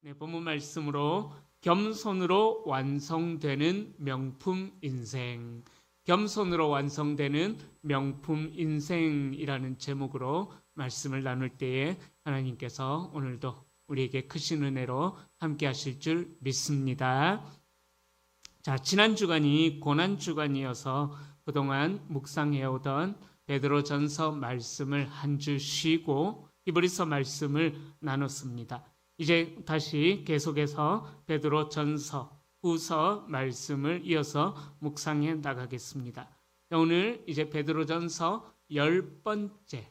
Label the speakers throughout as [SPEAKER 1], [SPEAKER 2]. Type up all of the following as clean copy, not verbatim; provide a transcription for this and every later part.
[SPEAKER 1] 네, 본문 말씀으로 겸손으로 완성되는 명품 인생, 겸손으로 완성되는 명품 인생이라는 제목으로 말씀을 나눌 때에 하나님께서 오늘도 우리에게 크신 은혜로 함께 하실 줄 믿습니다. 자, 지난 주간이 고난 주간이어서 그동안 묵상해오던 베드로전서 말씀을 한 주 쉬고 히브리서 말씀을 나눴습니다. 이제 다시 계속해서 베드로전서 후서 말씀을 이어서 묵상해 나가겠습니다. 오늘 이제 베드로전서 10번째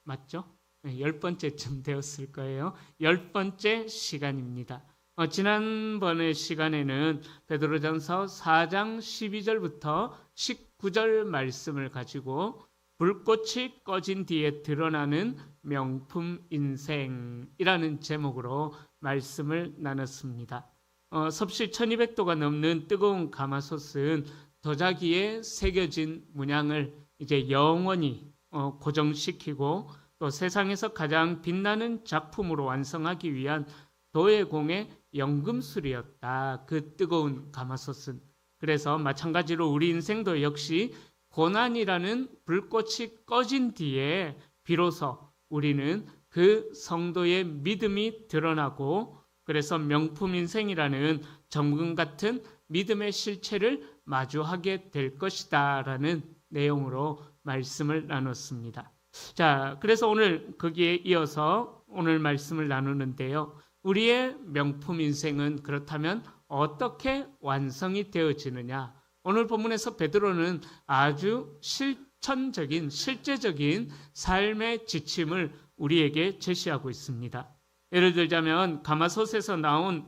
[SPEAKER 1] 맞죠? 네, 10번째쯤 되었을 거예요. 10번째 시간입니다. 지난번의 시간에는 베드로전서 4장 12절부터 19절 말씀을 가지고 불꽃이 꺼진 뒤에 드러나는 명품 인생이라는 제목으로 말씀을 나눴습니다. 섭씨 1200도가 넘는 뜨거운 가마솥은 도자기에 새겨진 문양을 이제 영원히 고정시키고 또 세상에서 가장 빛나는 작품으로 완성하기 위한 도예공의 연금술이었다. 그 뜨거운 가마솥은. 그래서 마찬가지로 우리 인생도 역시 고난이라는 불꽃이 꺼진 뒤에 비로소 우리는 그 성도의 믿음이 드러나고 그래서 명품 인생이라는 정금 같은 믿음의 실체를 마주하게 될 것이다 라는 내용으로 말씀을 나눴습니다. 자, 그래서 오늘 거기에 이어서 오늘 말씀을 나누는데요. 우리의 명품 인생은 그렇다면 어떻게 완성이 되어지느냐? 오늘 본문에서 베드로는 아주 실천적인, 실제적인 삶의 지침을 우리에게 제시하고 있습니다. 예를 들자면 가마솥에서 나온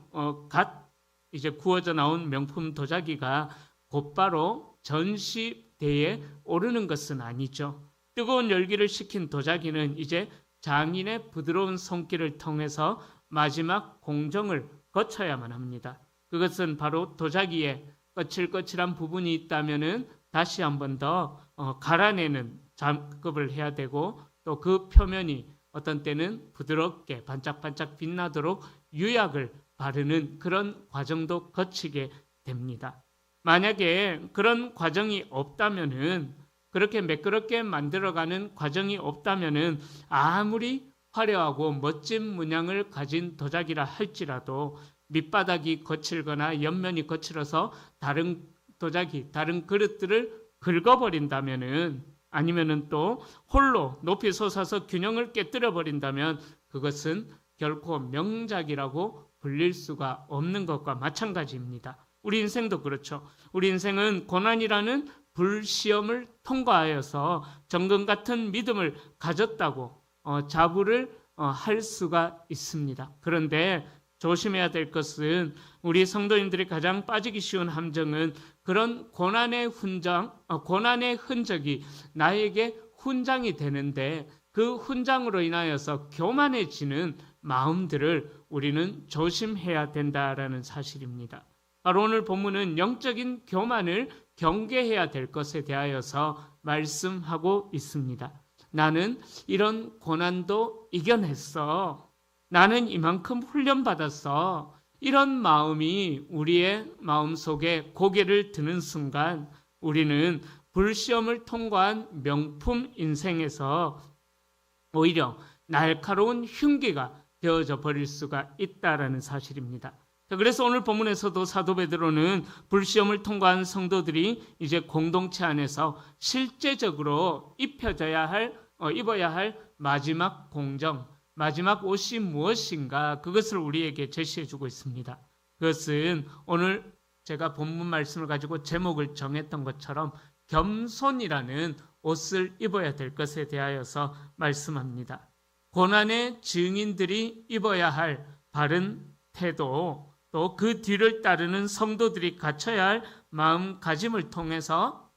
[SPEAKER 1] 이제 구워져 나온 명품 도자기가 곧바로 전시대에 오르는 것은 아니죠. 뜨거운 열기를 식힌 도자기는 이제 장인의 부드러운 손길을 통해서 마지막 공정을 거쳐야만 합니다. 그것은 바로 도자기에 거칠거칠한 부분이 있다면은 다시 한 번 더 갈아내는 작업을 해야 되고 또 그 표면이 어떤 때는 부드럽게 반짝반짝 빛나도록 유약을 바르는 그런 과정도 거치게 됩니다. 만약에 그런 과정이 없다면은 그렇게 매끄럽게 만들어가는 과정이 없다면은 아무리 화려하고 멋진 문양을 가진 도자기라 할지라도 밑바닥이 거칠거나 옆면이 거칠어서 다른 도자기, 다른 그릇들을 긁어버린다면은 아니면은 또 홀로 높이 솟아서 균형을 깨뜨려 버린다면 그것은 결코 명작이라고 불릴 수가 없는 것과 마찬가지입니다. 우리 인생도 그렇죠. 우리 인생은 고난이라는 불시험을 통과하여서 정금 같은 믿음을 가졌다고 자부를 할 수가 있습니다. 그런데 조심해야 될 것은 우리 성도님들이 가장 빠지기 쉬운 함정은 그런 고난의 흔적이 나에게 훈장이 되는데 그 훈장으로 인하여서 교만해지는 마음들을 우리는 조심해야 된다라는 사실입니다. 바로 오늘 본문은 영적인 교만을 경계해야 될 것에 대하여서 말씀하고 있습니다. 나는 이런 고난도 이겨냈어. 나는 이만큼 훈련받았어. 이런 마음이 우리의 마음속에 고개를 드는 순간 우리는 불시험을 통과한 명품 인생에서 오히려 날카로운 흉기가 되어져 버릴 수가 있다라는 사실입니다. 그래서 오늘 본문에서도 사도 베드로는 불시험을 통과한 성도들이 이제 공동체 안에서 실제적으로 입어야 할 마지막 공정, 마지막 옷이 무엇인가 그것을 우리에게 제시해 주고 있습니다. 그것은 오늘 제가 본문 말씀을 가지고 제목을 정했던 것처럼 겸손이라는 옷을 입어야 될 것에 대하여서 말씀합니다. 고난의 증인들이 입어야 할 바른 태도, 또 그 뒤를 따르는 성도들이 갖춰야 할 마음가짐을 통해서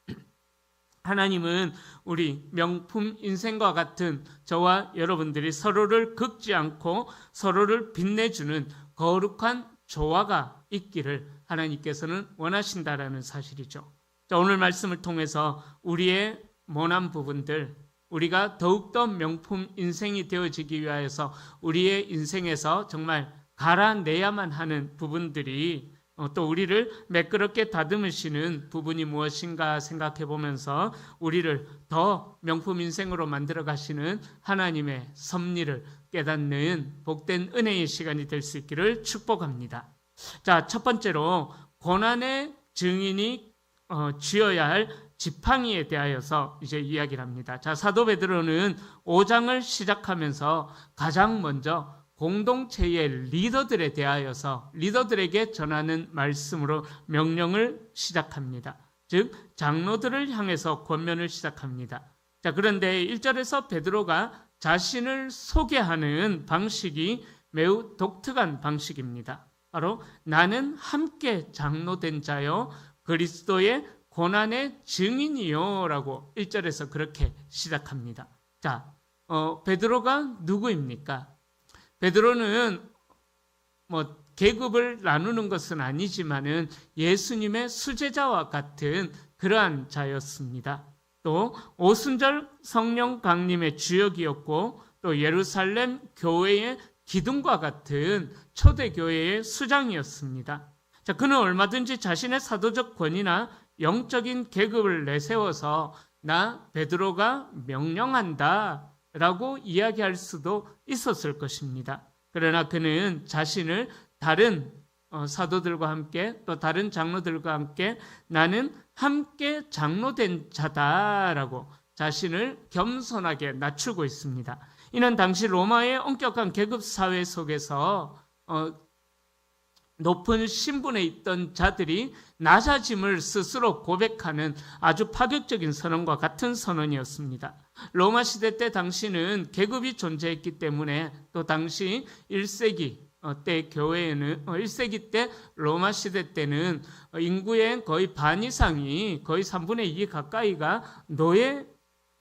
[SPEAKER 1] 하나님은 우리 명품 인생과 같은 저와 여러분들이 서로를 긁지 않고 서로를 빛내주는 거룩한 조화가 있기를 하나님께서는 원하신다라는 사실이죠. 자, 오늘 말씀을 통해서 우리의 모난 부분들, 우리가 더욱더 명품 인생이 되어지기 위하여서 우리의 인생에서 정말 갈아내야만 하는 부분들이 또 우리를 매끄럽게 다듬으시는 부분이 무엇인가 생각해 보면서 우리를 더 명품 인생으로 만들어 가시는 하나님의 섭리를 깨닫는 복된 은혜의 시간이 될 수 있기를 축복합니다. 자, 첫 번째로 고난의 증인이 쥐어야 할 지팡이에 대하여서 이제 이야기를 합니다. 자, 사도 베드로는 5장을 시작하면서 가장 먼저 공동체의 리더들에 대하여서 리더들에게 전하는 말씀으로 명령을 시작합니다. 즉 장로들을 향해서 권면을 시작합니다. 자, 그런데 1절에서 베드로가 자신을 소개하는 방식이 매우 독특한 방식입니다. 바로 나는 함께 장로된 자요 그리스도의 고난의 증인이요 라고 1절에서 그렇게 시작합니다. 자, 베드로가 누구입니까? 베드로는 계급을 나누는 것은 아니지만은 예수님의 수제자와 같은 그러한 자였습니다. 또 오순절 성령 강림의 주역이었고 또 예루살렘 교회의 기둥과 같은 초대교회의 수장이었습니다. 자, 그는 얼마든지 자신의 사도적 권위나 영적인 계급을 내세워서 나 베드로가 명령한다 라고 이야기할 수도 있었을 것입니다. 그러나 그는 자신을 다른 사도들과 함께 또 다른 장로들과 함께 나는 함께 장로된 자다라고 자신을 겸손하게 낮추고 있습니다. 이는 당시 로마의 엄격한 계급 사회 속에서 높은 신분에 있던 자들이 낮아짐을 스스로 고백하는 아주 파격적인 선언과 같은 선언이었습니다. 로마 시대 때 당시는 계급이 존재했기 때문에 또 당시 1세기 때 교회에는 1세기 때 로마 시대 때는 인구의 거의 반 이상이 거의 3분의 2 가까이가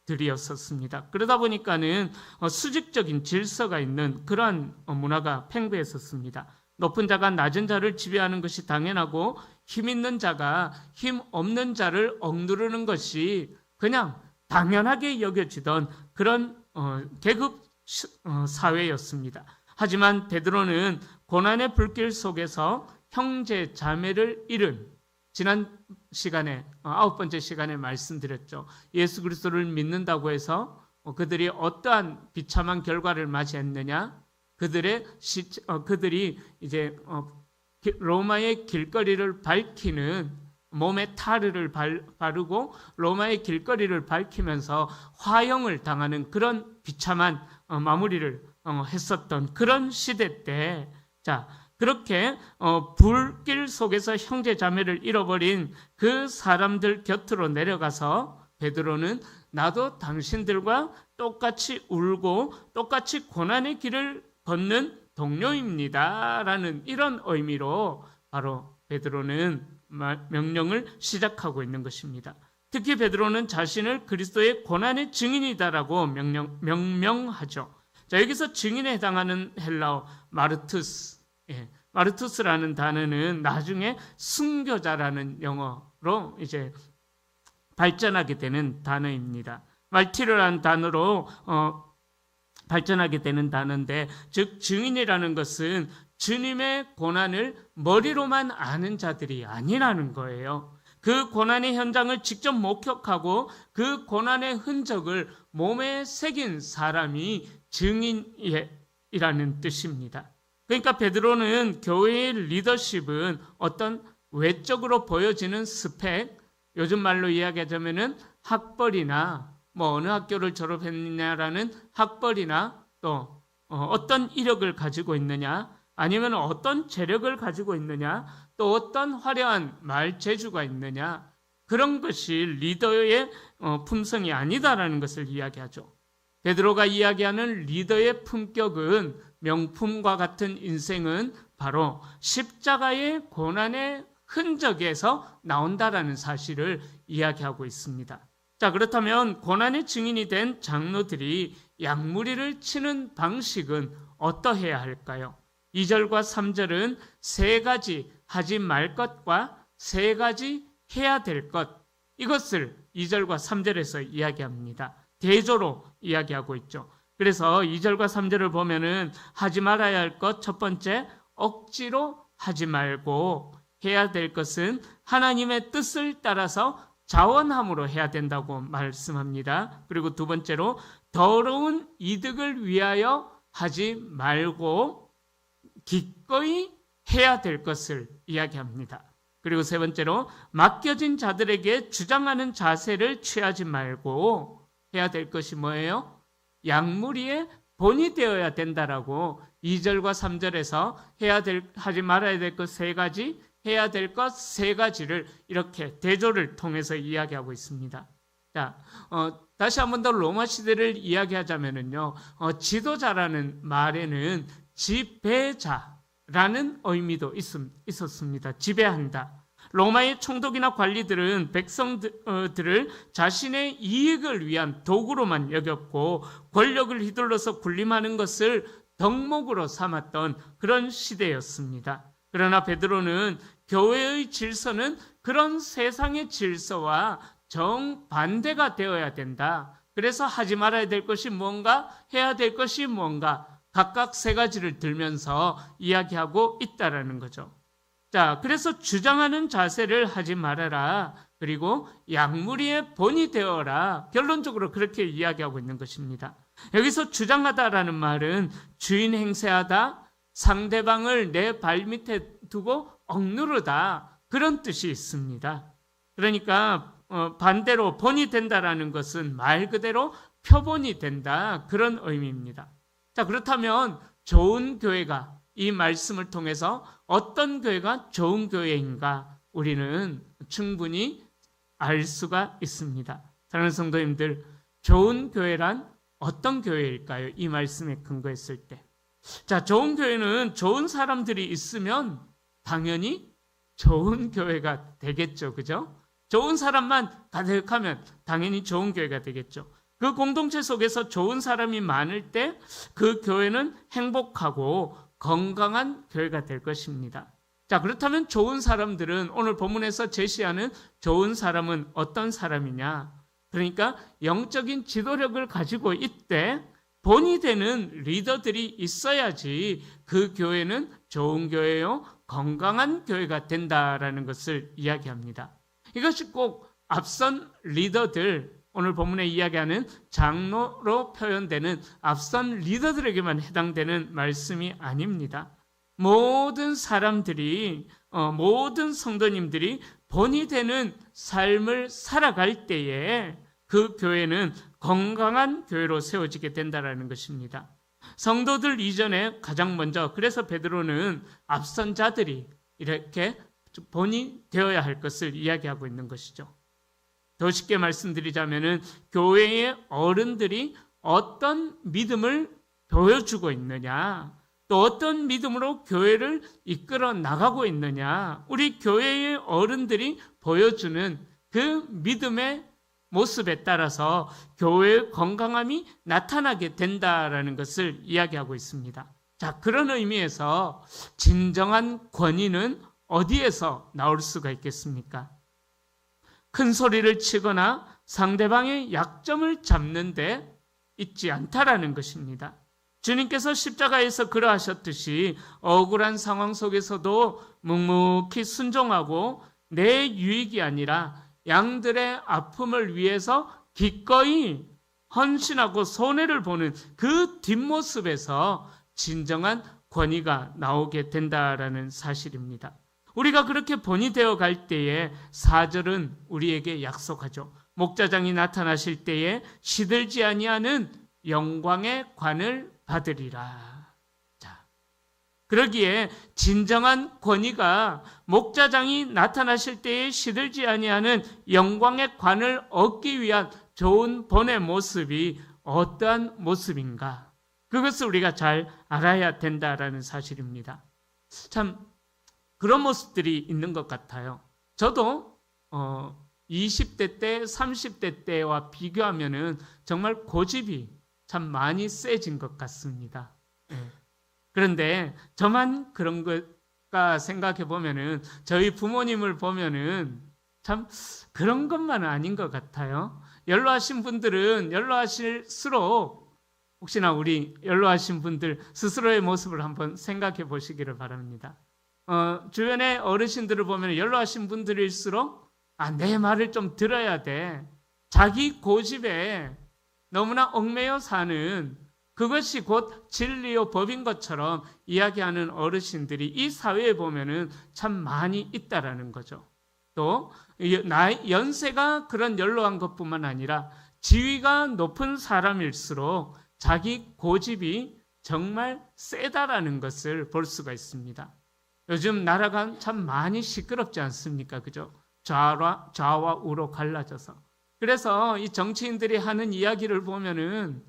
[SPEAKER 1] 노예들이었었습니다. 그러다 보니까는 수직적인 질서가 있는 그러한 문화가 팽배했었습니다. 높은 자가 낮은 자를 지배하는 것이 당연하고 힘 있는 자가 힘 없는 자를 억누르는 것이 그냥 당연하게 여겨지던 그런 계급 사회였습니다. 하지만 베드로는 고난의 불길 속에서 형제 자매를 잃은 지난 시간에 9번째 시간에 말씀드렸죠. 예수 그리스도를 믿는다고 해서 그들이 어떠한 비참한 결과를 맞이했느냐? 그들이 이제 로마의 길거리를 밝히는 몸에 타르를 바르고 로마의 길거리를 밝히면서 화형을 당하는 그런 비참한 마무리를 했었던 그런 시대 때, 자, 그렇게 불길 속에서 형제 자매를 잃어버린 그 사람들 곁으로 내려가서 베드로는 나도 당신들과 똑같이 울고 똑같이 고난의 길을 걷는 동료입니다 라는 이런 의미로 바로 베드로는 명령을 시작하고 있는 것입니다. 특히 베드로는 자신을 그리스도의 고난의 증인이다라고 명명하죠. 자, 여기서 증인에 해당하는 헬라어 마르투스, 마르투스라는 단어는 나중에 순교자라는 영어로 이제 발전하게 되는 단어입니다. 말티르라는 단어로 발전하게 되는 단어인데, 즉 증인이라는 것은 주님의 고난을 머리로만 아는 자들이 아니라는 거예요. 그 고난의 현장을 직접 목격하고 그 고난의 흔적을 몸에 새긴 사람이 증인이라는 뜻입니다. 그러니까 베드로는 교회의 리더십은 어떤 외적으로 보여지는 스펙, 요즘 말로 이야기하자면은 학벌이나 어느 학교를 졸업했느냐라는 학벌이나 또 어떤 이력을 가지고 있느냐, 아니면 어떤 재력을 가지고 있느냐, 또 어떤 화려한 말 재주가 있느냐, 그런 것이 리더의 품성이 아니다라는 것을 이야기하죠. 베드로가 이야기하는 리더의 품격은, 명품과 같은 인생은 바로 십자가의 고난의 흔적에서 나온다라는 사실을 이야기하고 있습니다. 자, 그렇다면 고난의 증인이 된 장로들이 양무리를 치는 방식은 어떠해야 할까요? 2절과 3절은 세 가지 하지 말 것과 세 가지 해야 될 것, 이것을 2절과 3절에서 이야기합니다. 대조로 이야기하고 있죠. 그래서 2절과 3절을 보면은 하지 말아야 할 것, 첫 번째, 억지로 하지 말고 해야 될 것은 하나님의 뜻을 따라서 자원함으로 해야 된다고 말씀합니다. 그리고 두 번째로 더러운 이득을 위하여 하지 말고 기꺼이 해야 될 것을 이야기합니다. 그리고 세 번째로 맡겨진 자들에게 주장하는 자세를 취하지 말고 해야 될 것이 뭐예요? 양무리의 본이 되어야 된다라고 2절과 3절에서 하지 말아야 될 것 세 가지, 해야 될 것 세 가지를 이렇게 대조를 통해서 이야기하고 있습니다. 자, 다시 한 번 더 로마 시대를 이야기하자면요, 지도자라는 말에는 지배자라는 의미도 있었습니다. 지배한다. 로마의 총독이나 관리들은 백성들을 자신의 이익을 위한 도구로만 여겼고 권력을 휘둘러서 군림하는 것을 덕목으로 삼았던 그런 시대였습니다. 그러나 베드로는 교회의 질서는 그런 세상의 질서와 정반대가 되어야 된다. 그래서 하지 말아야 될 것이 뭔가, 해야 될 것이 뭔가 각각 세 가지를 들면서 이야기하고 있다라는 거죠. 자, 그래서 주장하는 자세를 하지 말아라. 그리고 양무리의 본이 되어라. 결론적으로 그렇게 이야기하고 있는 것입니다. 여기서 주장하다라는 말은 주인 행세하다, 상대방을 내 발밑에 두고 억누르다, 그런 뜻이 있습니다. 그러니까 반대로 본이 된다라는 것은 말 그대로 표본이 된다, 그런 의미입니다. 자, 그렇다면 좋은 교회가, 이 말씀을 통해서 어떤 교회가 좋은 교회인가 우리는 충분히 알 수가 있습니다. 사랑하는 성도님들, 좋은 교회란 어떤 교회일까요? 이 말씀에 근거했을 때. 자, 좋은 교회는 좋은 사람들이 있으면 당연히 좋은 교회가 되겠죠. 그죠? 좋은 사람만 가득하면 당연히 좋은 교회가 되겠죠. 그 공동체 속에서 좋은 사람이 많을 때 그 교회는 행복하고 건강한 교회가 될 것입니다. 자, 그렇다면 좋은 사람들은, 오늘 본문에서 제시하는 좋은 사람은 어떤 사람이냐? 그러니까 영적인 지도력을 가지고 있되 본이 되는 리더들이 있어야지 그 교회는 좋은 교회요, 건강한 교회가 된다라는 것을 이야기합니다. 이것이 꼭 앞선 리더들, 오늘 본문에 이야기하는 장로로 표현되는 앞선 리더들에게만 해당되는 말씀이 아닙니다. 모든 사람들이, 모든 성도님들이 본이 되는 삶을 살아갈 때에 그 교회는 건강한 교회로 세워지게 된다는 것입니다. 성도들 이전에 가장 먼저, 그래서 베드로는 앞선 자들이 이렇게 본이 되어야 할 것을 이야기하고 있는 것이죠. 더 쉽게 말씀드리자면은 교회의 어른들이 어떤 믿음을 보여주고 있느냐, 또 어떤 믿음으로 교회를 이끌어 나가고 있느냐, 우리 교회의 어른들이 보여주는 그 믿음의 모습에 따라서 교회의 건강함이 나타나게 된다라는 것을 이야기하고 있습니다. 자, 그런 의미에서 진정한 권위는 어디에서 나올 수가 있겠습니까? 큰 소리를 치거나 상대방의 약점을 잡는 데 있지 않다라는 것입니다. 주님께서 십자가에서 그러하셨듯이 억울한 상황 속에서도 묵묵히 순종하고 내 유익이 아니라 양들의 아픔을 위해서 기꺼이 헌신하고 손해를 보는 그 뒷모습에서 진정한 권위가 나오게 된다라는 사실입니다. 우리가 그렇게 본이 되어 갈 때에 4절은 우리에게 약속하죠. 목자장이 나타나실 때에 시들지 아니하는 영광의 관을 받으리라. 자, 그러기에 진정한 권위가 목자장이 나타나실 때에 시들지 아니하는 영광의 관을 얻기 위한 좋은 본의 모습이 어떠한 모습인가? 그것을 우리가 잘 알아야 된다라는 사실입니다. 참 그런 모습들이 있는 것 같아요. 저도 20대 때, 30대 때와 비교하면은 정말 고집이 참 많이 세진 것 같습니다. 그런데 저만 그런 걸까 생각해 보면은 저희 부모님을 보면은 참 그런 것만은 아닌 것 같아요. 연로하신 분들은 연로하실수록 혹시나 우리 연로하신 분들 스스로의 모습을 한번 생각해 보시기를 바랍니다. 주변의 어르신들을 보면 연로하신 분들일수록 내 말을 좀 들어야 돼. 자기 고집에 너무나 얽매여 사는, 그것이 곧 진리요 법인 것처럼 이야기하는 어르신들이 이 사회에 보면은 참 많이 있다라는 거죠. 또 연세가 그런 연로한 것뿐만 아니라 지위가 높은 사람일수록 자기 고집이 정말 세다라는 것을 볼 수가 있습니다. 요즘 나라가 참 많이 시끄럽지 않습니까? 그죠? 좌와 우로 갈라져서. 그래서 이 정치인들이 하는 이야기를 보면은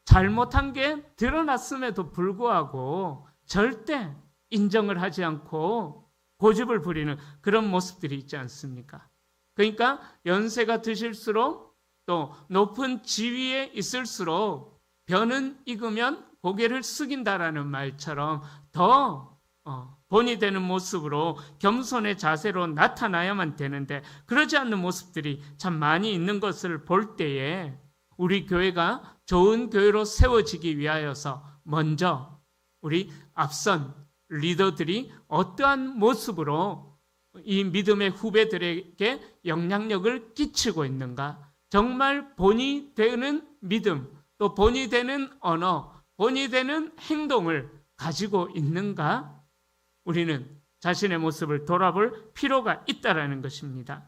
[SPEAKER 1] 잘못한 게 드러났음에도 불구하고 절대 인정을 하지 않고 고집을 부리는 그런 모습들이 있지 않습니까? 그러니까 연세가 드실수록 또 높은 지위에 있을수록 벼는 익으면 고개를 숙인다라는 말처럼 더 본이 되는 모습으로 겸손의 자세로 나타나야만 되는데 그러지 않는 모습들이 참 많이 있는 것을 볼 때에 우리 교회가 좋은 교회로 세워지기 위하여서 먼저 우리 앞선 리더들이 어떠한 모습으로 이 믿음의 후배들에게 영향력을 끼치고 있는가, 정말 본이 되는 믿음, 또 본이 되는 언어, 본이 되는 행동을 가지고 있는가, 우리는 자신의 모습을 돌아볼 필요가 있다라는 것입니다.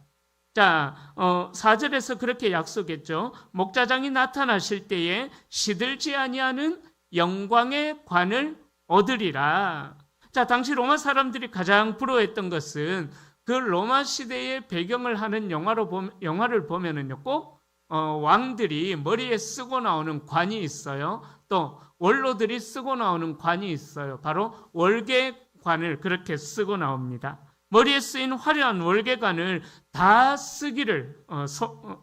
[SPEAKER 1] 자, 4절에서 그렇게 약속했죠. 목자장이 나타나실 때에 시들지 아니하는 영광의 관을 얻으리라. 자, 당시 로마 사람들이 가장 부러워했던 것은 그 로마 시대의 배경을 하는 영화를 보면은요, 꼭 왕들이 머리에 쓰고 나오는 관이 있어요. 또 원로들이 쓰고 나오는 관이 있어요. 바로 월계관을 그렇게 쓰고 나옵니다. 머리에 쓰인 화려한 월계관을 다 쓰기를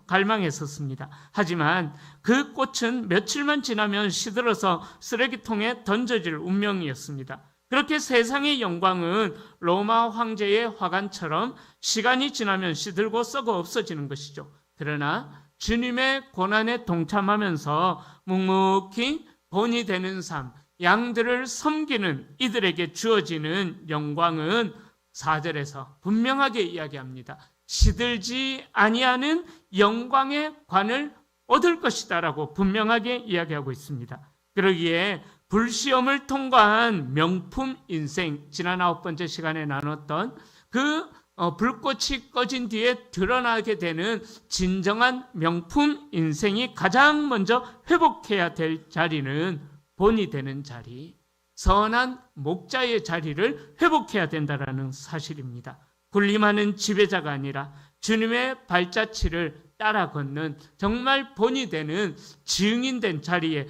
[SPEAKER 1] 갈망했었습니다. 하지만 그 꽃은 며칠만 지나면 시들어서 쓰레기통에 던져질 운명이었습니다. 그렇게 세상의 영광은 로마 황제의 화관처럼 시간이 지나면 시들고 썩어 없어지는 것이죠. 그러나 주님의 고난에 동참하면서 묵묵히 본이 되는 삶, 양들을 섬기는 이들에게 주어지는 영광은 4절에서 분명하게 이야기합니다. 시들지 아니하는 영광의 관을 얻을 것이다라고 분명하게 이야기하고 있습니다. 그러기에 불시험을 통과한 명품 인생, 지난 9번째 시간에 나눴던 그 불꽃이 꺼진 뒤에 드러나게 되는 진정한 명품 인생이 가장 먼저 회복해야 될 자리는 본이 되는 자리, 선한 목자의 자리를 회복해야 된다는 사실입니다. 군림하는 지배자가 아니라 주님의 발자취를 따라 걷는 정말 본이 되는 증인된 자리에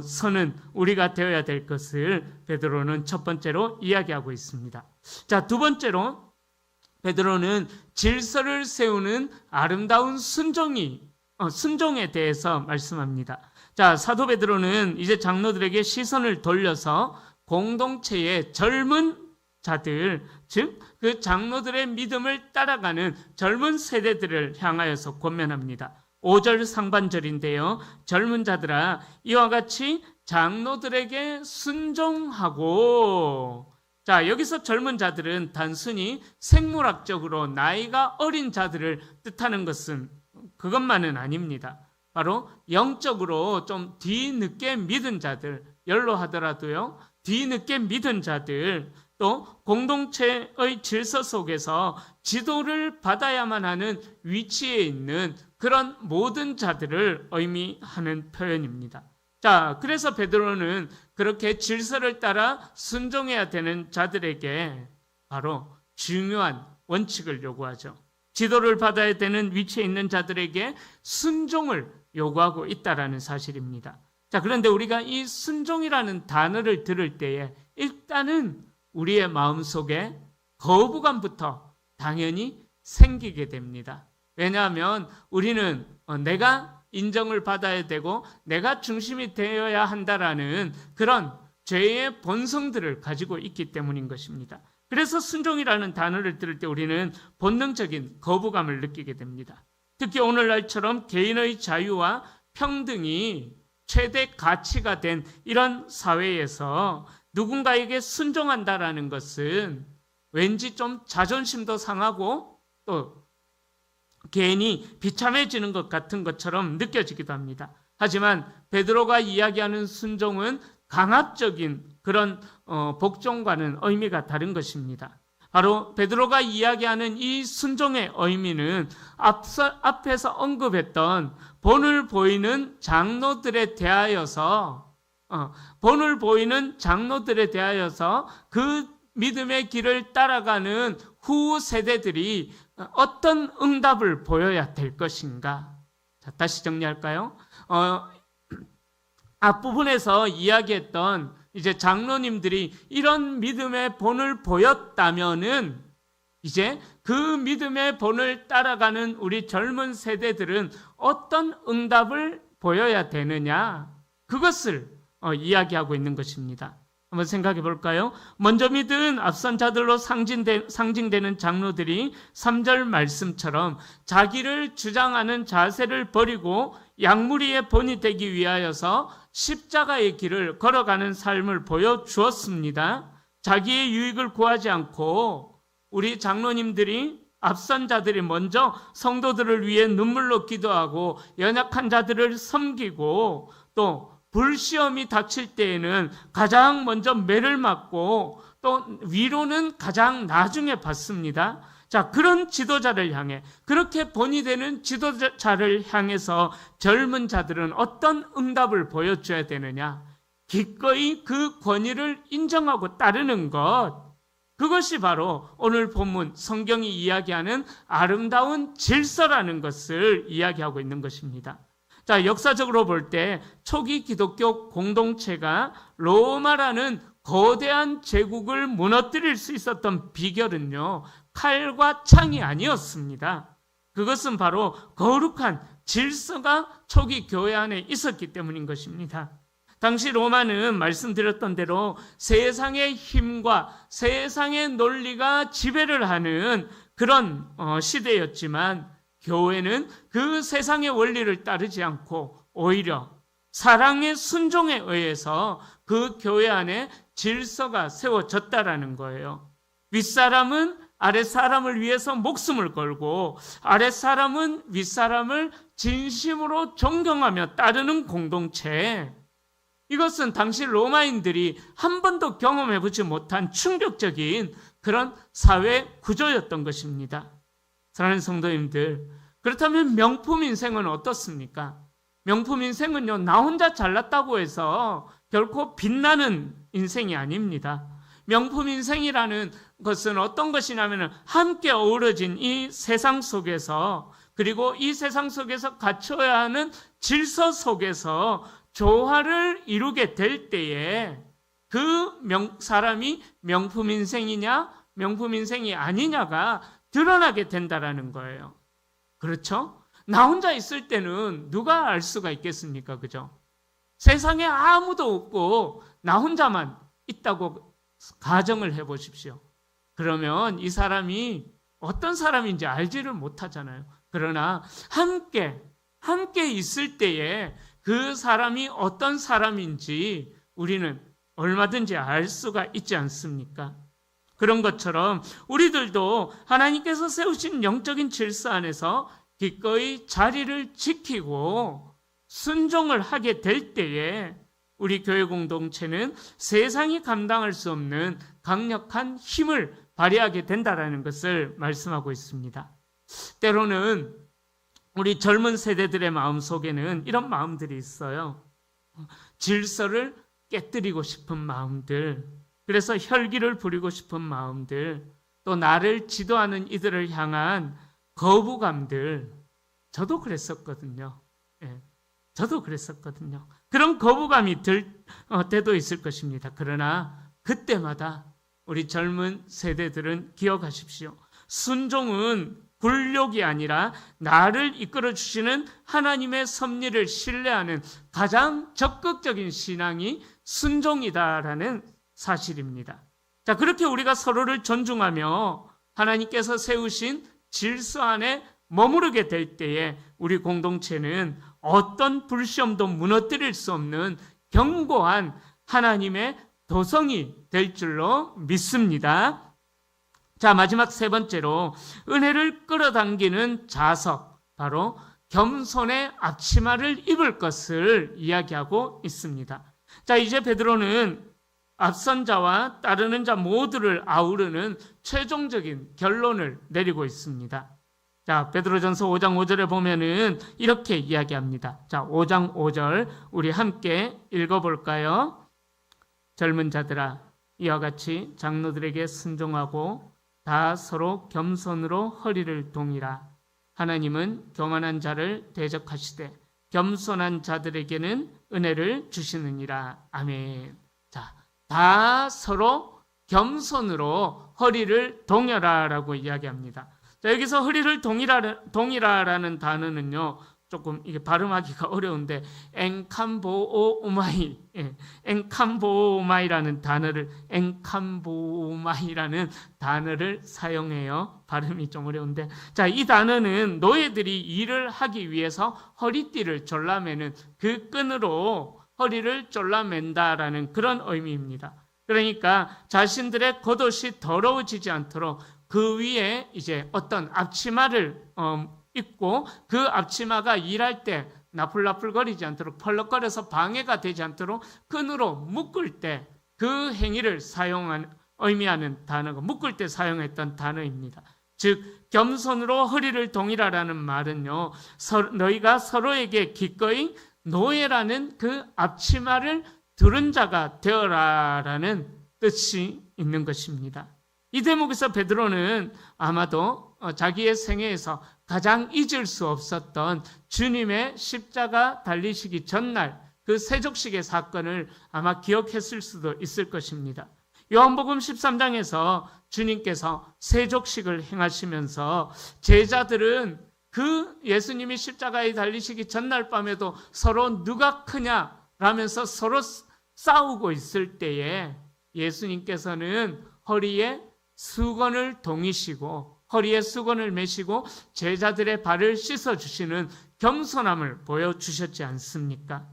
[SPEAKER 1] 서는 우리가 되어야 될 것을 베드로는 첫 번째로 이야기하고 있습니다. 자, 두 번째로 베드로는 질서를 세우는 아름다운 순종에 대해서 말씀합니다. 자, 사도 베드로는 이제 장로들에게 시선을 돌려서 공동체의 젊은 자들, 즉 그 장로들의 믿음을 따라가는 젊은 세대들을 향하여서 권면합니다. 5절 상반절인데요. 젊은 자들아, 이와 같이 장로들에게 순종하고. 자, 여기서 젊은 자들은 단순히 생물학적으로 나이가 어린 자들을 뜻하는 것은 그것만은 아닙니다. 바로 영적으로 좀 뒤늦게 믿은 자들, 연로하더라도요, 뒤늦게 믿은 자들, 또 공동체의 질서 속에서 지도를 받아야만 하는 위치에 있는 그런 모든 자들을 의미하는 표현입니다. 자, 그래서 베드로는 그렇게 질서를 따라 순종해야 되는 자들에게 바로 중요한 원칙을 요구하죠. 지도를 받아야 되는 위치에 있는 자들에게 순종을 요구하고 있다라는 사실입니다. 자, 그런데 우리가 이 순종이라는 단어를 들을 때에 일단은 우리의 마음속에 거부감부터 당연히 생기게 됩니다. 왜냐하면 우리는 내가 인정을 받아야 되고 내가 중심이 되어야 한다라는 그런 죄의 본성들을 가지고 있기 때문인 것입니다. 그래서 순종이라는 단어를 들을 때 우리는 본능적인 거부감을 느끼게 됩니다. 특히 오늘날처럼 개인의 자유와 평등이 최대 가치가 된 이런 사회에서 누군가에게 순종한다라는 것은 왠지 좀 자존심도 상하고 또 괜히 비참해지는 것 같은 것처럼 느껴지기도 합니다. 하지만 베드로가 이야기하는 순종은 강압적인 그런 복종과는 의미가 다른 것입니다. 바로 베드로가 이야기하는 이 순종의 의미는 앞에서 언급했던 본을 보이는 장로들에 대하여서 그 믿음의 길을 따라가는 후 세대들이 어떤 응답을 보여야 될 것인가? 자, 다시 정리할까요? 앞부분에서 이야기했던 이제 장로님들이 이런 믿음의 본을 보였다면은 이제 그 믿음의 본을 따라가는 우리 젊은 세대들은 어떤 응답을 보여야 되느냐? 그것을 이야기하고 있는 것입니다. 한번 생각해 볼까요? 먼저 믿은 앞선 자들로 상징되는 장로들이 3절 말씀처럼 자기를 주장하는 자세를 버리고 양무리의 본이 되기 위하여서 십자가의 길을 걸어가는 삶을 보여주었습니다. 자기의 유익을 구하지 않고 우리 장로님들이 앞선 자들이 먼저 성도들을 위해 눈물로 기도하고 연약한 자들을 섬기고 또 불시험이 닥칠 때에는 가장 먼저 매를 맞고 또 위로는 가장 나중에 받습니다. 자, 그런 지도자를 향해, 그렇게 본이 되는 지도자를 향해서 젊은 자들은 어떤 응답을 보여줘야 되느냐? 기꺼이 그 권위를 인정하고 따르는 것, 그것이 바로 오늘 본문 성경이 이야기하는 아름다운 질서라는 것을 이야기하고 있는 것입니다. 자, 역사적으로 볼 때 초기 기독교 공동체가 로마라는 거대한 제국을 무너뜨릴 수 있었던 비결은요, 칼과 창이 아니었습니다. 그것은 바로 거룩한 질서가 초기 교회 안에 있었기 때문인 것입니다. 당시 로마는 말씀드렸던 대로 세상의 힘과 세상의 논리가 지배를 하는 그런 시대였지만 교회는 그 세상의 원리를 따르지 않고 오히려 사랑의 순종에 의해서 그 교회 안에 질서가 세워졌다라는 거예요. 윗사람은 아랫사람을 위해서 목숨을 걸고 아랫사람은 윗사람을 진심으로 존경하며 따르는 공동체. 이것은 당시 로마인들이 한 번도 경험해보지 못한 충격적인 그런 사회 구조였던 것입니다. 사랑하는 성도님들, 그렇다면 명품 인생은 어떻습니까? 명품 인생은요, 나 혼자 잘났다고 해서 결코 빛나는 인생이 아닙니다. 명품 인생이라는 것은 어떤 것이냐면 함께 어우러진 이 세상 속에서, 그리고 이 세상 속에서 갖춰야 하는 질서 속에서 조화를 이루게 될 때에 그 사람이 명품 인생이냐 명품 인생이 아니냐가 드러나게 된다라는 거예요. 그렇죠? 나 혼자 있을 때는 누가 알 수가 있겠습니까? 그죠? 세상에 아무도 없고 나 혼자만 있다고 가정을 해보십시오. 그러면 이 사람이 어떤 사람인지 알지를 못하잖아요. 그러나 함께 있을 때에 그 사람이 어떤 사람인지 우리는 얼마든지 알 수가 있지 않습니까? 그런 것처럼 우리들도 하나님께서 세우신 영적인 질서 안에서 기꺼이 자리를 지키고 순종을 하게 될 때에 우리 교회 공동체는 세상이 감당할 수 없는 강력한 힘을 발휘하게 된다는 것을 말씀하고 있습니다. 때로는 우리 젊은 세대들의 마음속에는 이런 마음들이 있어요. 질서를 깨뜨리고 싶은 마음들, 그래서 혈기를 부리고 싶은 마음들, 또 나를 지도하는 이들을 향한 거부감들. 저도 그랬었거든요. 저도 그랬었거든요. 그런 거부감이 들 때도 있을 것입니다. 그러나 그때마다 우리 젊은 세대들은 기억하십시오. 순종은 굴욕이 아니라 나를 이끌어 주시는 하나님의 섭리를 신뢰하는 가장 적극적인 신앙이 순종이다라는 사실입니다. 자, 그렇게 우리가 서로를 존중하며 하나님께서 세우신 질서 안에 머무르게 될 때에 우리 공동체는 어떤 불시험도 무너뜨릴 수 없는 견고한 하나님의 도성이 될 줄로 믿습니다. 자, 마지막 세 번째로 은혜를 끌어당기는 자석, 바로 겸손의 앞치마를 입을 것을 이야기하고 있습니다. 자, 이제 베드로는 앞선 자와 따르는 자 모두를 아우르는 최종적인 결론을 내리고 있습니다. 자, 베드로전서 5장 5절에 보면은 이렇게 이야기합니다. 자, 5장 5절 우리 함께 읽어볼까요? 젊은 자들아, 이와 같이 장로들에게 순종하고 다 서로 겸손으로 허리를 동이라. 하나님은 교만한 자를 대적하시되 겸손한 자들에게는 은혜를 주시느니라. 아멘. 자, 다 서로 겸손으로 허리를 동여라라고 이야기합니다. 자, 여기서 허리를 동이라라는 단어는요, 조금 이게 발음하기가 어려운데 엔캄보오마이, 엔캄보오마이라는 단어를 사용해요. 발음이 좀 어려운데, 자, 이 단어는 노예들이 일을 하기 위해서 허리띠를 졸라매는 그 끈으로 허리를 졸라맨다라는 그런 의미입니다. 그러니까 자신들의 겉옷이 더러워지지 않도록 그 위에 이제 어떤 앞치마를 입고 그 앞치마가 일할 때 나풀나풀거리지 않도록 펄럭거려서 방해가 되지 않도록 끈으로 묶을 때 그 행위를 의미하는 단어가 묶을 때 사용했던 단어입니다. 즉 겸손으로 허리를 동이라라는 말은요, 너희가 서로에게 기꺼이 노예라는 그 앞치마를 두른 자가 되어라라는 뜻이 있는 것입니다. 이 대목에서 베드로는 아마도 자기의 생애에서 가장 잊을 수 없었던 주님의 십자가 달리시기 전날 그 세족식의 사건을 아마 기억했을 수도 있을 것입니다. 요한복음 13장에서 주님께서 세족식을 행하시면서 제자들은 그 예수님이 십자가에 달리시기 전날 밤에도 서로 누가 크냐라면서 서로 싸우고 있을 때에 예수님께서는 허리에 수건을 동이시고 허리에 수건을 매시고 제자들의 발을 씻어주시는 겸손함을 보여주셨지 않습니까?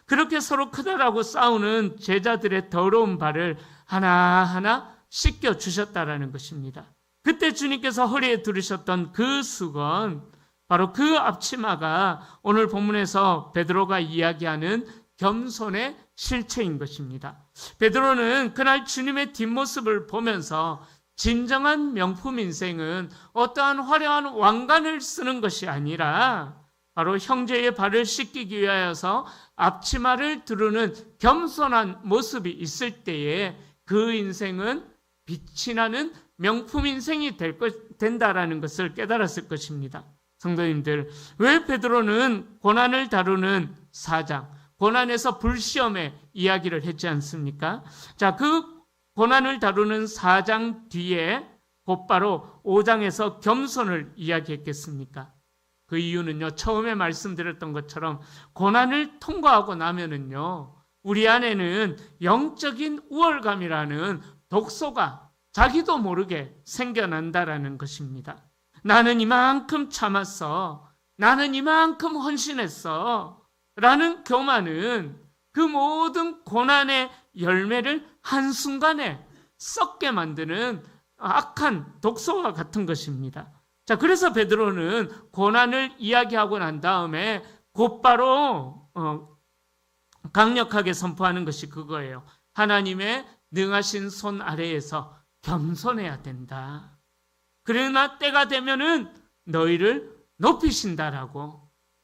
[SPEAKER 1] 그렇게 서로 크다라고 싸우는 제자들의 더러운 발을 하나하나 씻겨주셨다라는 것입니다. 그때 주님께서 허리에 두르셨던 그 수건, 바로 그 앞치마가 오늘 본문에서 베드로가 이야기하는 겸손의 실체인 것입니다. 베드로는 그날 주님의 뒷모습을 보면서 진정한 명품 인생은 어떠한 화려한 왕관을 쓰는 것이 아니라 바로 형제의 발을 씻기기 위하여서 앞치마를 두르는 겸손한 모습이 있을 때에 그 인생은 빛이 나는 명품 인생이 된다라는 것을 깨달았을 것입니다. 성도님들, 왜 베드로는 고난을 다루는 4장, 고난에서 불시험의 이야기를 했지 않습니까? 자, 그 고난을 다루는 4장 뒤에 곧바로 5장에서 겸손을 이야기했겠습니까? 그 이유는요, 처음에 말씀드렸던 것처럼 고난을 통과하고 나면은요, 우리 안에는 영적인 우월감이라는 독소가 자기도 모르게 생겨난다라는 것입니다. 나는 이만큼 참았어. 나는 이만큼 헌신했어. 라는 교만은 그 모든 고난의 열매를 한순간에 썩게 만드는 악한 독소와 같은 것입니다. 자, 그래서 베드로는 고난을 이야기하고 난 다음에 곧바로 강력하게 선포하는 것이 그거예요. 하나님의 능하신 손 아래에서 겸손해야 된다. 그러나 때가 되면은 너희를 높이신다라고.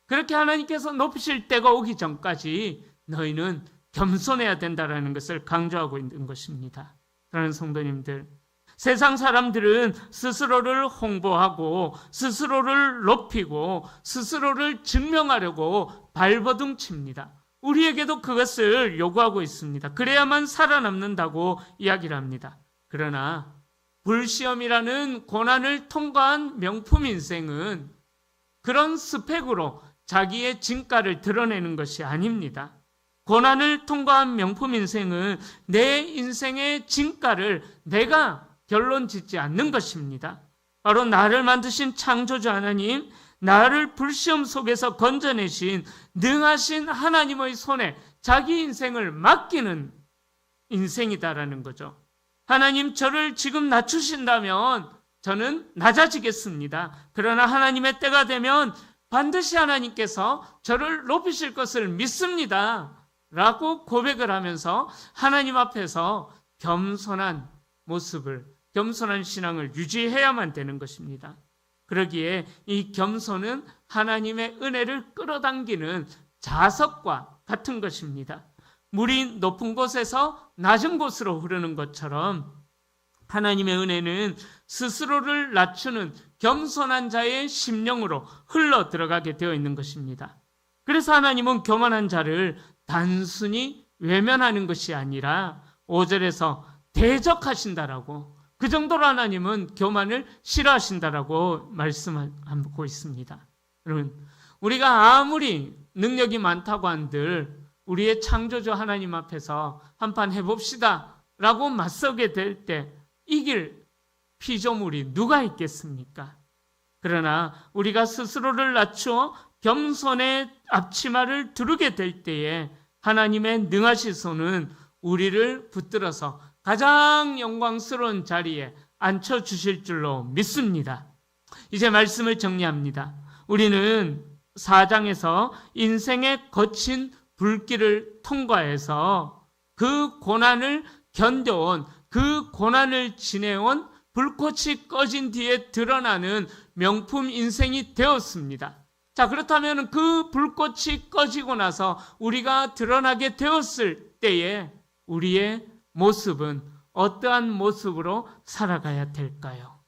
[SPEAKER 1] 그렇게 하나님께서 높이실 때가 오기 전까지 너희는 겸손해야 된다라는 것을 강조하고 있는 것입니다. 그러는 성도님들, 세상 사람들은 스스로를 홍보하고 스스로를 높이고 스스로를 증명하려고 발버둥 칩니다. 우리에게도 그것을 요구하고 있습니다. 그래야만 살아남는다고 이야기를 합니다. 그러나 불시험이라는 고난을 통과한 명품 인생은 그런 스펙으로 자기의 진가를 드러내는 것이 아닙니다. 고난을 통과한 명품 인생은 내 인생의 진가를 내가 결론 짓지 않는 것입니다. 바로 나를 만드신 창조주 하나님, 나를 불시험 속에서 건져내신 능하신 하나님의 손에 자기 인생을 맡기는 인생이다라는 거죠. 하나님, 저를 지금 낮추신다면 저는 낮아지겠습니다. 그러나 하나님의 때가 되면 반드시 하나님께서 저를 높이실 것을 믿습니다 라고 고백을 하면서 하나님 앞에서 겸손한 모습을, 겸손한 신앙을 유지해야만 되는 것입니다. 그러기에 이 겸손은 하나님의 은혜를 끌어당기는 자석과 같은 것입니다. 물이 높은 곳에서 낮은 곳으로 흐르는 것처럼 하나님의 은혜는 스스로를 낮추는 겸손한 자의 심령으로 흘러 들어가게 되어 있는 것입니다. 그래서 하나님은 교만한 자를 단순히 외면하는 것이 아니라 5절에서 대적하신다라고, 그 정도로 하나님은 교만을 싫어하신다라고 말씀하고 있습니다. 여러분, 우리가 아무리 능력이 많다고 한들 우리의 창조주 하나님 앞에서 한판 해봅시다 라고 맞서게 될 때 이길 피조물이 누가 있겠습니까? 그러나 우리가 스스로를 낮추어 겸손의 앞치마를 두르게 될 때에 하나님의 능하신 손은 우리를 붙들어서 가장 영광스러운 자리에 앉혀주실 줄로 믿습니다. 이제 말씀을 정리합니다. 우리는 4장에서 인생의 거친 불길을 통과해서 그 고난을 견뎌온, 그 고난을 지내온 불꽃이 꺼진 뒤에 드러나는 명품 인생이 되었습니다. 자, 그렇다면 그 불꽃이 꺼지고 나서 우리가 드러나게 되었을 때에 우리의 모습은 어떠한 모습으로 살아가야 될까요?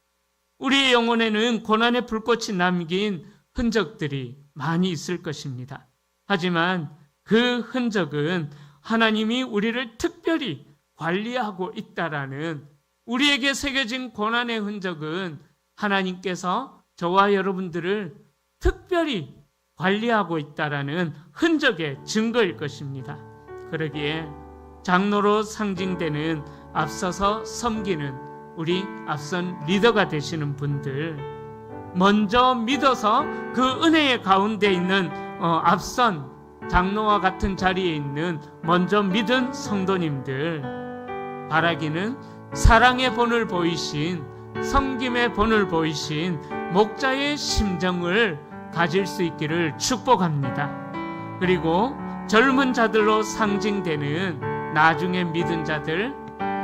[SPEAKER 1] 우리의 영혼에는 고난의 불꽃이 남긴 흔적들이 많이 있을 것입니다. 하지만 그 흔적은 하나님이 우리를 특별히 관리하고 있다라는, 우리에게 새겨진 고난의 흔적은 하나님께서 저와 여러분들을 특별히 관리하고 있다라는 흔적의 증거일 것입니다. 그러기에 장로로 상징되는 앞서서 섬기는 우리 앞선 리더가 되시는 분들, 먼저 믿어서 그 은혜의 가운데 있는 앞선 장로와 같은 자리에 있는 먼저 믿은 성도님들, 바라기는 사랑의 본을 보이신, 섬김의 본을 보이신 목자의 심정을 가질 수 있기를 축복합니다. 그리고 젊은 자들로 상징되는 나중에 믿은 자들,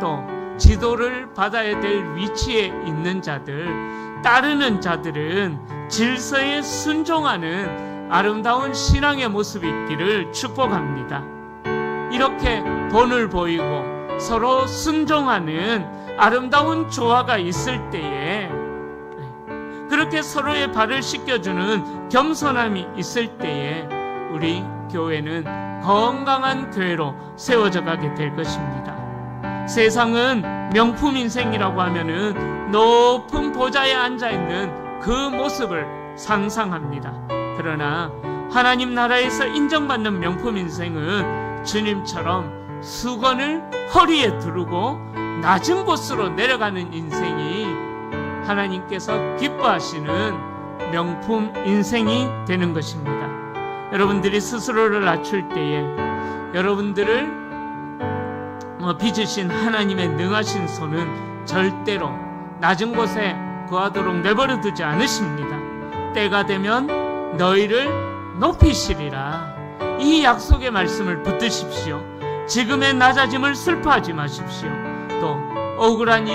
[SPEAKER 1] 또 지도를 받아야 될 위치에 있는 자들, 따르는 자들은 질서에 순종하는 아름다운 신앙의 모습이 있기를 축복합니다. 이렇게 본을 보이고 서로 순종하는 아름다운 조화가 있을 때에, 그렇게 서로의 발을 씻겨주는 겸손함이 있을 때에 우리 교회는 건강한 교회로 세워져 가게 될 것입니다. 세상은 명품 인생이라고 하면은 높은 보좌에 앉아있는 그 모습을 상상합니다. 그러나 하나님 나라에서 인정받는 명품 인생은 주님처럼 수건을 허리에 두르고 낮은 곳으로 내려가는 인생이 하나님께서 기뻐하시는 명품 인생이 되는 것입니다. 여러분들이 스스로를 낮출 때에 여러분들을 빚으신 하나님의 능하신 손은 절대로 낮은 곳에 거하도록 내버려 두지 않으십니다. 때가 되면 너희를 높이시리라. 이 약속의 말씀을 붙드십시오. 지금의 낮아짐을 슬퍼하지 마십시오. 또 억울한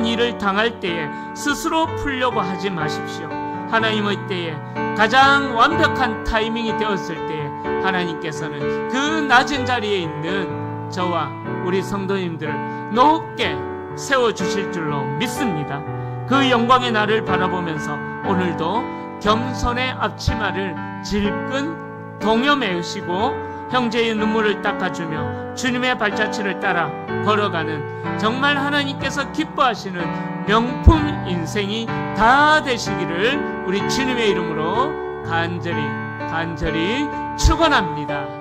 [SPEAKER 1] 일을 당할 때에 스스로 풀려고 하지 마십시오. 하나님의 때에 가장 완벽한 타이밍이 되었을 때에 하나님께서는 그 낮은 자리에 있는 저와 우리 성도님들을 높게 세워주실 줄로 믿습니다. 그 영광의 날을 바라보면서 오늘도 겸손의 앞치마를 질끈 동여매으시고 형제의 눈물을 닦아주며 주님의 발자취를 따라 걸어가는 정말 하나님께서 기뻐하시는 명품 인생이 다 되시기를 우리 주님의 이름으로 간절히 축원합니다.